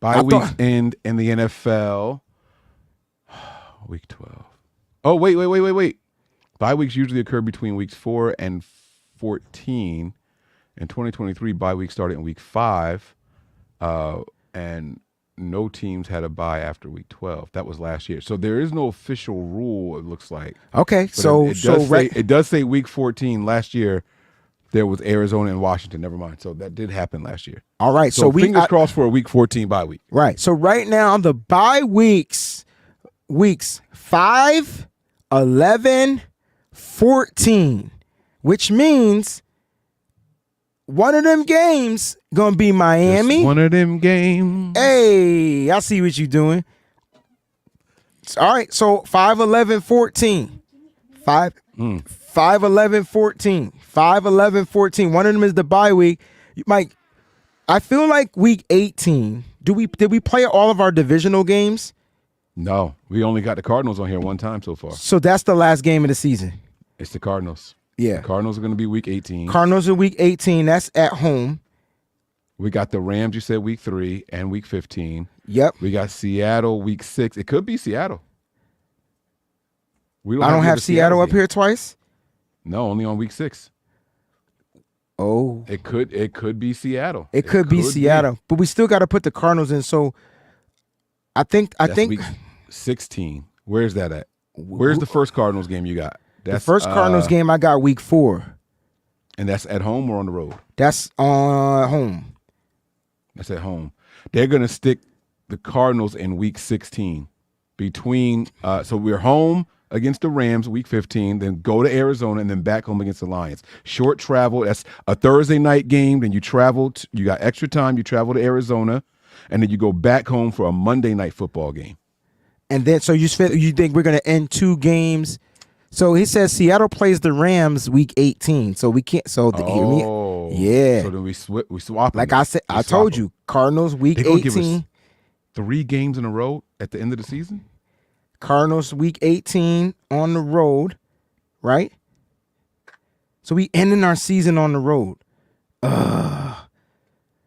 [SPEAKER 1] Bye weeks end in the NFL. Week 12. Oh, wait. Bye weeks usually occur between weeks 4 and 14. In 2023, bye week started in week 5. And no teams had a bye after week 12. That was last year. So there is no official rule, it looks like.
[SPEAKER 2] Okay,
[SPEAKER 1] but it does say week 14 last year. There was Arizona and Washington. Never mind. So that did happen last year.
[SPEAKER 2] All right.
[SPEAKER 1] So fingers crossed for a week 14 bye week.
[SPEAKER 2] Right. So right now the bye weeks 5, 11, 14, which means one of them games gonna be Miami.
[SPEAKER 1] Just one of them games.
[SPEAKER 2] Hey, I see what you're doing. All right, so 5, 11, 14. 5, 11, 14. 5, 11, 14. One of them is the bye week. Mike, I feel like week 18. Did we play all of our divisional games?
[SPEAKER 1] No, we only got the Cardinals on here one time so far.
[SPEAKER 2] So that's the last game of the season.
[SPEAKER 1] It's the Cardinals.
[SPEAKER 2] Yeah.
[SPEAKER 1] The Cardinals are going to be week 18.
[SPEAKER 2] Cardinals are week 18. That's at home.
[SPEAKER 1] We got the Rams, you said, week 3 and week 15.
[SPEAKER 2] Yep.
[SPEAKER 1] We got Seattle week 6. It could be Seattle.
[SPEAKER 2] I don't have Seattle up here twice?
[SPEAKER 1] No, only on week 6.
[SPEAKER 2] Oh.
[SPEAKER 1] It could be Seattle.
[SPEAKER 2] It could be Seattle. But we still got to put the Cardinals in. So I think
[SPEAKER 1] week 16. Where's that at? Where's the first Cardinals game you got?
[SPEAKER 2] The first Cardinals game I got week 4.
[SPEAKER 1] And that's at home or on the road?
[SPEAKER 2] That's on home.
[SPEAKER 1] That's at home. They're going to stick the Cardinals in week 16. So we're home against the Rams week 15, then go to Arizona, and then back home against the Lions. Short travel. That's a Thursday night game. Then you you got extra time. You travel to Arizona, and then you go back home for a Monday night football game.
[SPEAKER 2] And then, so you think we're going to end 2 games? So he says Seattle plays the Rams week 18. So we can't. So hear me. Yeah.
[SPEAKER 1] So then we swap.
[SPEAKER 2] Like I said, I told you, Cardinals week 18.
[SPEAKER 1] Give us 3 games in a row at the end of the season.
[SPEAKER 2] Cardinals week 18 on the road, right? So we ending our season on the road.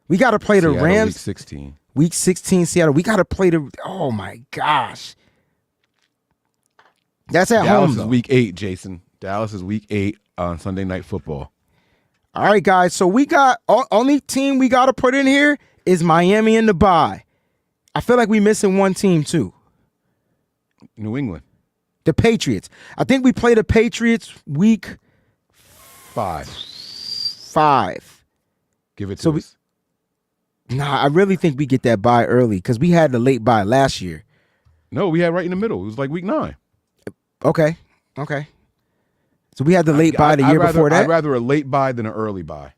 [SPEAKER 2] We got to play the
[SPEAKER 1] Seattle,
[SPEAKER 2] Rams.
[SPEAKER 1] Week 16.
[SPEAKER 2] Week 16, Seattle. We got to play the. Oh my gosh. That's at
[SPEAKER 1] Dallas
[SPEAKER 2] home.
[SPEAKER 1] Is week 8, Jason. Dallas is week 8 on Sunday Night Football.
[SPEAKER 2] All right, guys. So we got only team we got to put in here is Miami in the bye. I feel like we missing one team too.
[SPEAKER 1] New England.
[SPEAKER 2] The Patriots. I think we play the Patriots week
[SPEAKER 1] 5. Give it to us.
[SPEAKER 2] Nah, I really think we get that bye early because we had the late bye last year.
[SPEAKER 1] No, we had right in the middle. It was like week 9.
[SPEAKER 2] Okay. So we had the late bye the year before that?
[SPEAKER 1] I'd rather a late bye than an early bye.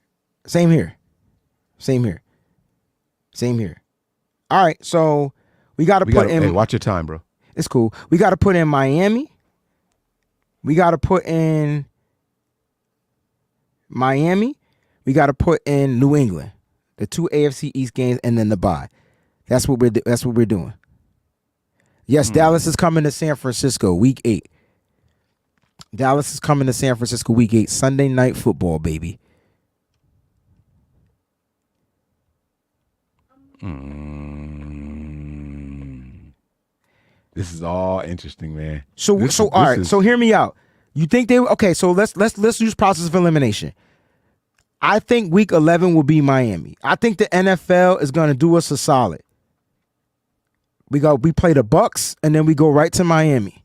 [SPEAKER 2] Same here. All right, so we got to put in.
[SPEAKER 1] Hey, watch your time, bro.
[SPEAKER 2] It's cool. We got to put in Miami. We got to put in Miami. We got to put in New England. The 2 AFC East games and then the bye. That's what we're doing. Yes, Dallas is coming to San Francisco week 8. Dallas is coming to San Francisco week 8. Sunday Night Football, baby.
[SPEAKER 1] This is all interesting, man.
[SPEAKER 2] So all right. So hear me out. You think they okay? So let's use process of elimination. I think week 11 will be Miami. I think the NFL is going to do us a solid. We play the Bucks and then we go right to Miami.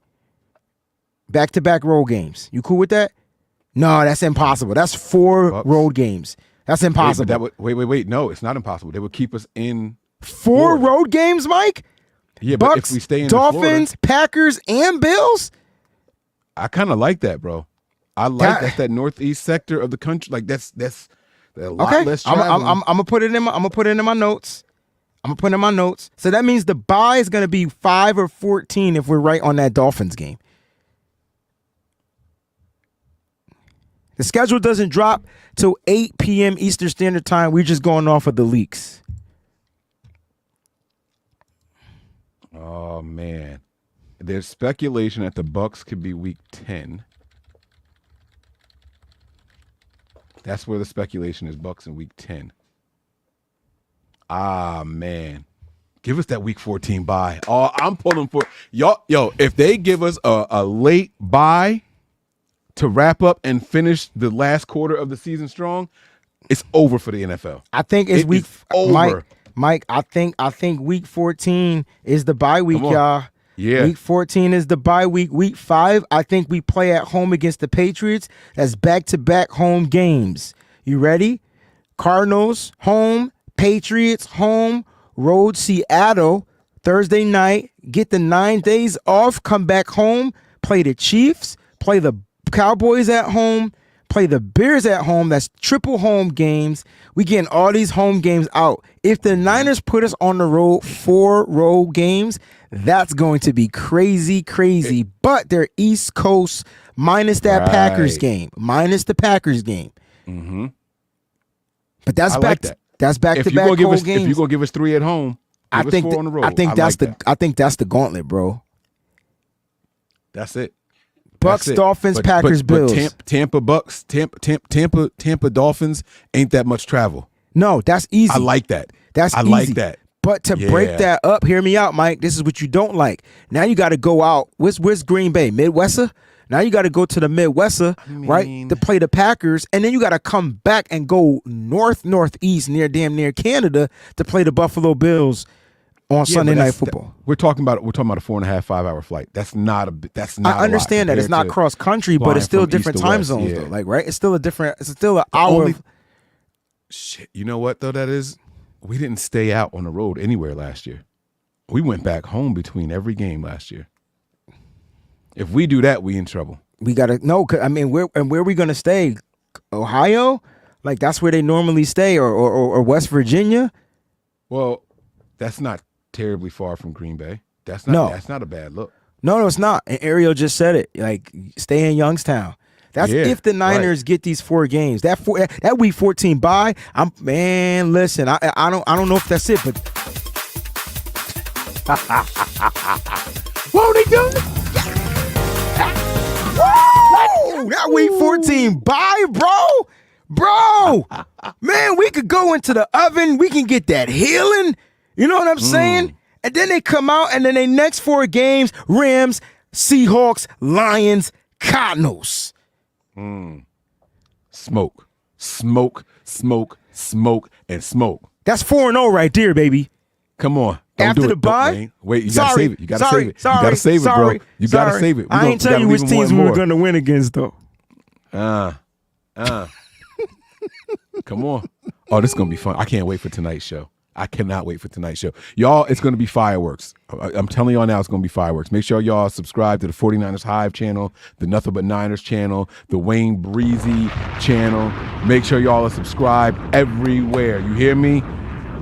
[SPEAKER 2] Back-to-back road games. You cool with that? No, that's impossible. That's 4 Bucks. Road games. That's impossible.
[SPEAKER 1] Wait. No, it's not impossible. They would keep us in
[SPEAKER 2] 4 road games, Mike?
[SPEAKER 1] Yeah,
[SPEAKER 2] Bucks,
[SPEAKER 1] but if we stay in
[SPEAKER 2] Dolphins,
[SPEAKER 1] Florida,
[SPEAKER 2] Packers, and Bills?
[SPEAKER 1] I kind of like that, bro. I like that northeast sector of the country. Like that's a lot less traveling.
[SPEAKER 2] I'm gonna put it in my notes. So that means the bye is gonna be 5 or 14 if we're right on that Dolphins game. The schedule doesn't drop till 8 p.m. Eastern Standard Time. We're just going off of the leaks.
[SPEAKER 1] Oh man, there's speculation that the Bucks could be week 10. That's where the speculation is. Bucks in week 10. Ah man, give us that week 14 bye. Oh, I'm pulling for y'all. Yo, if they give us a late bye to wrap up and finish the last quarter of the season strong, it's over for the NFL.
[SPEAKER 2] I think it's week
[SPEAKER 1] over.
[SPEAKER 2] Mike, I think week 14 is the bye week, y'all.
[SPEAKER 1] Yeah.
[SPEAKER 2] Week 14 is the bye week. Week 5, I think we play at home against the Patriots. That's back-to-back home games. You ready? Cardinals, home. Patriots, home. Road, Seattle, Thursday night. Get the 9 days off. Come back home. Play the Chiefs. Play the Cowboys at home. Play the Bears at home. That's triple home games. We getting all these home games out. If the Niners put us on the road, 4 road games, that's going to be crazy. But they're East Coast minus that Packers game. Minus the Packers game.
[SPEAKER 1] Mm-hmm.
[SPEAKER 2] But that's back to back
[SPEAKER 1] games. If you're gonna give us 3 at home,
[SPEAKER 2] I think
[SPEAKER 1] 4 on the road.
[SPEAKER 2] I think that's the gauntlet, bro.
[SPEAKER 1] That's it.
[SPEAKER 2] Bucks, Dolphins, Packers, Bills.
[SPEAKER 1] But Tampa Bucks, Tampa Dolphins ain't that much travel.
[SPEAKER 2] No, that's easy.
[SPEAKER 1] I like that.
[SPEAKER 2] I
[SPEAKER 1] like that.
[SPEAKER 2] But to break that up, hear me out, Mike. This is what you don't like. Now you got to go out. Where's Green Bay? Midwester? Now you got to go to the Midwester, right, to play the Packers, and then you got to come back and go northeast near Canada to play the Buffalo Bills on Sunday Night Football.
[SPEAKER 1] We're talking about a 4.5, 5 hour flight. That's not. I
[SPEAKER 2] understand that it's not cross country, but it's still different time zones though. Like it's still an hour.
[SPEAKER 1] Shit, you know what though? That is, we didn't stay out on the road anywhere last year. We went back home between every game last year. If we do that, we in trouble.
[SPEAKER 2] We gotta know. I mean, where are we gonna stay? Ohio? Like that's where they normally stay, or West Virginia?
[SPEAKER 1] Well, that's not terribly far from Green Bay. That's
[SPEAKER 2] No.
[SPEAKER 1] not a bad look.
[SPEAKER 2] No, it's not. And Ariel just said it. Like, stay in Youngstown. That's if the Niners get these 4 games. That week 14 bye. Listen, I don't know if that's it, but won't he do it? Woo! That week 14 bye, bro. Man, we could go into the oven. We can get that healing. You know what I'm saying? And then they come out, and then they next 4 games: Rams, Seahawks, Lions, Cardinals.
[SPEAKER 1] Smoke, and smoke.
[SPEAKER 2] That's 4-0 right there, baby.
[SPEAKER 1] Come on. Don't
[SPEAKER 2] After
[SPEAKER 1] do it.
[SPEAKER 2] the bye?
[SPEAKER 1] Wayne. Wait, you gotta save it. You gotta save it. You gotta save it, bro. You gotta save it.
[SPEAKER 2] I ain't tell you which teams we were gonna win against, though.
[SPEAKER 1] Come on. Oh, this is gonna be fun. I can't wait for tonight's show. I cannot wait for tonight's show. Y'all, it's going to be fireworks. I'm telling y'all now, it's going to be fireworks. Make sure y'all subscribe to the 49ers Hive channel, the Nothing But Niners channel, the WayneBreezie channel. Make sure y'all are subscribed everywhere. You hear me?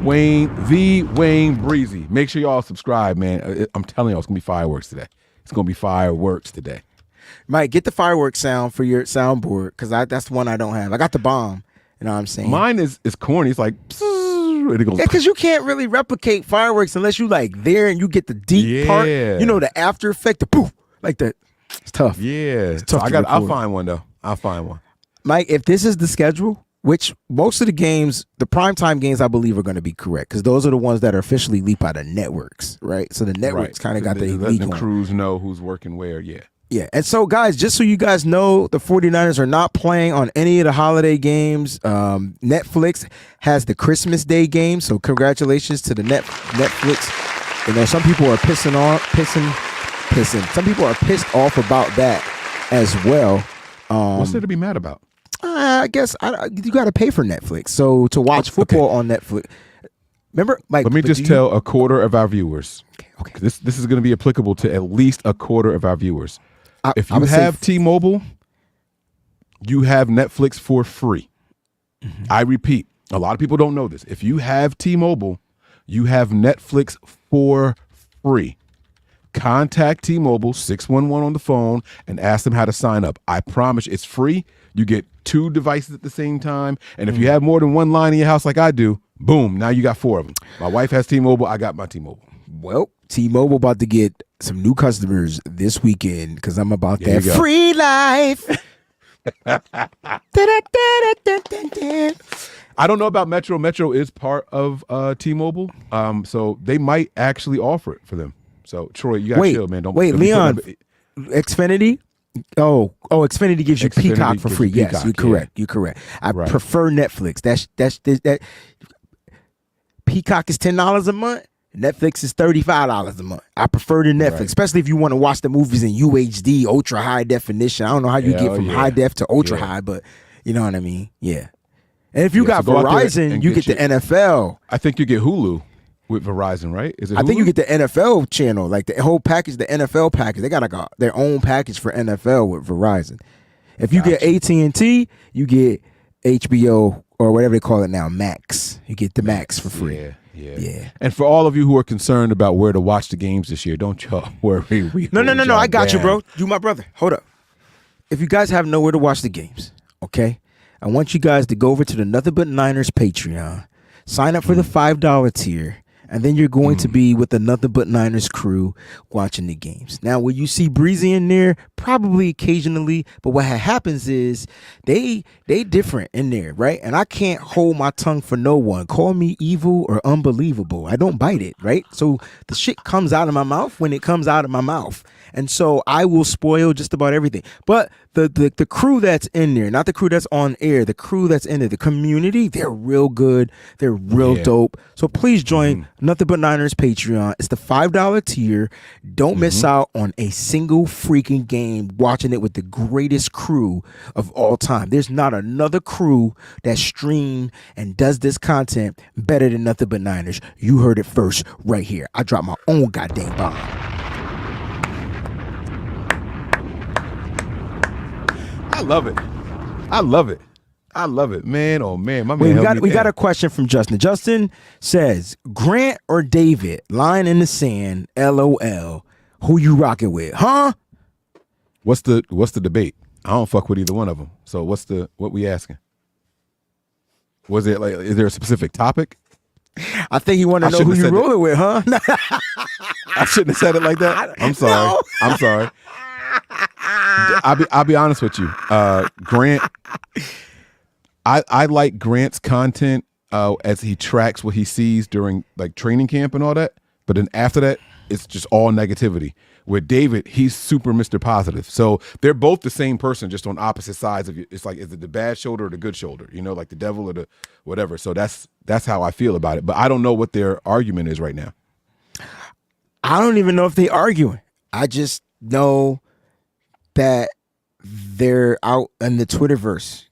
[SPEAKER 1] WayneBreezie. Make sure y'all subscribe, man. I'm telling y'all, it's going to be fireworks today. It's going to be fireworks today.
[SPEAKER 2] Mike, get the fireworks sound for your soundboard, because that's the one I don't have. I got the bomb. You know what I'm saying?
[SPEAKER 1] Mine is corny. It's like... It goes,
[SPEAKER 2] because you can't really replicate fireworks unless you like there and you get the deep part. You know, the after effect, the poof, like that. It's tough.
[SPEAKER 1] Yeah,
[SPEAKER 2] it's tough.
[SPEAKER 1] I'll find one though. I'll find one.
[SPEAKER 2] Mike, if this is the schedule, which most of the games, the primetime games, I believe are going to be correct, because those are the ones that are officially leaked by the networks, right? So the networks kind of got the leak on.
[SPEAKER 1] The crews know who's working where. Yeah.
[SPEAKER 2] Yeah, and so, guys, just so you guys know, the 49ers are not playing on any of the holiday games. Netflix has the Christmas Day game, so congratulations to the Netflix. You know, some people are pissing. Some people are pissed off about that as well.
[SPEAKER 1] What's there to be mad about?
[SPEAKER 2] I guess you got to pay for Netflix, so to watch football on Netflix. Remember, Mike.
[SPEAKER 1] Let me just tell a quarter of our viewers. Okay. This is going to be applicable to at least a quarter of our viewers. If you have T-Mobile, you have Netflix for free. Mm-hmm. I repeat, a lot of people don't know this. If you have T-Mobile, you have Netflix for free. Contact T-Mobile 611 on the phone and ask them how to sign up. I promise it's free. You get 2 devices at the same time. And if you have more than one line in your house like I do, boom, now you got 4 of them. My wife has T-Mobile. I got my T-Mobile.
[SPEAKER 2] Well, T-Mobile about to get some new customers this weekend, because I'm about that free life.
[SPEAKER 1] I don't know about Metro. Metro is part of T-Mobile, so they might actually offer it for them. So, Troy, you got to chill, man.
[SPEAKER 2] Leon, Xfinity? Oh, Xfinity gives you Peacock for free. Yes, you're correct. You're correct. I prefer Netflix. That Peacock is $10 a month. Netflix is $35 a month. I prefer the Netflix, especially if you want to watch the movies in UHD, ultra high definition. I don't know how you get from high def to ultra high, but you know what I mean? Yeah. And if you got Verizon, you get the NFL.
[SPEAKER 1] I think you get Hulu with Verizon, right? Is it Hulu?
[SPEAKER 2] I think you get the NFL channel, like the whole package, the NFL package. They got like their own package for NFL with Verizon. If you get AT&T, you get HBO or whatever they call it now, Max. You get the Max for free. Yeah.
[SPEAKER 1] And for all of you who are concerned about where to watch the games this year, don't y'all worry.
[SPEAKER 2] No. I got you, bro. You my brother. Hold up. If you guys have nowhere to watch the games, okay, I want you guys to go over to the Nothing But Niners Patreon, sign up for the $5 tier, and then you're going to be with the Nothing But Niners crew watching the games. Now, will you see Breezy in there? Probably occasionally, but what happens is they different in there, right? And I can't hold my tongue for no one. Call me evil or unbelievable. I don't bite it, right? So the shit comes out of my mouth when it comes out of my mouth. And so I will spoil just about everything. But the crew that's in there, not the crew that's on air, the crew that's in there, the community, they're real good. They're real dope. So please join Nothing But Niners Patreon. It's the $5 tier. Don't miss out on a single freaking game watching it with the greatest crew of all time. There's not another crew that stream and does this content better than Nothing But Niners. You heard it first right here. I dropped my own goddamn bomb.
[SPEAKER 1] I love it. I love it, man. Oh man, my
[SPEAKER 2] Wait,
[SPEAKER 1] man.
[SPEAKER 2] we got a question from Justin. Justin says, Grant or David, line in the sand, LOL. Who you rocking with? Huh?
[SPEAKER 1] What's the debate? I don't fuck with either one of them. So what we asking? Was it like, is there a specific topic?
[SPEAKER 2] I think he wanted to know who you rolling with, huh?
[SPEAKER 1] I shouldn't have said it like that. I'm sorry. No. I'm sorry. I'll be honest with you. Grant, I like Grant's content as he tracks what he sees during like training camp and all that. But then after that, it's just all negativity. With David, he's super Mr. Positive. So they're both the same person, just on opposite sides of you. It's like, is it the bad shoulder or the good shoulder? You know, like the devil or the whatever. So that's how I feel about it. But I don't know what their argument is right now.
[SPEAKER 2] I don't even know if they're arguing. I just know that they're out in the Twitterverse.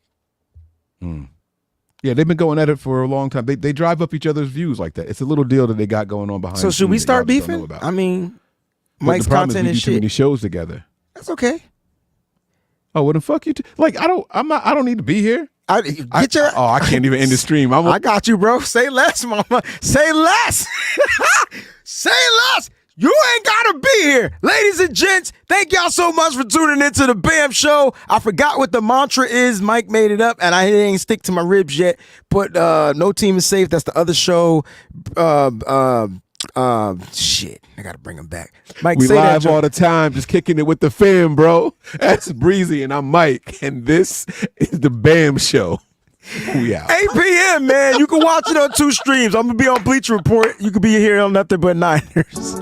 [SPEAKER 1] Yeah, they've been going at it for a long time. They drive up each other's views like that. It's a little deal that they got going on behind.
[SPEAKER 2] So should we start beefing? I mean, Mike's content is shit.
[SPEAKER 1] Too many shows together.
[SPEAKER 2] That's okay.
[SPEAKER 1] Oh, well, then fuck you. Like I don't need to be here.
[SPEAKER 2] I
[SPEAKER 1] can't even end the stream.
[SPEAKER 2] I got you, bro. Say less, mama. Say less. Say less. You ain't gotta be here. Ladies and gents, thank y'all so much for tuning into the BAM Show. I forgot what the mantra is. Mike made it up, and I didn't stick to my ribs yet. But no team is safe. That's the other show. Shit. I gotta bring him back. Mike,
[SPEAKER 1] we
[SPEAKER 2] say
[SPEAKER 1] live
[SPEAKER 2] that,
[SPEAKER 1] all the time, just kicking it with the fam, bro. That's Breezy, and I'm Mike, and this is the BAM Show. We out.
[SPEAKER 2] 8 p.m., man. You can watch it on 2 streams. I'm gonna be on Bleacher Report. You can be here on Nothing But Niners.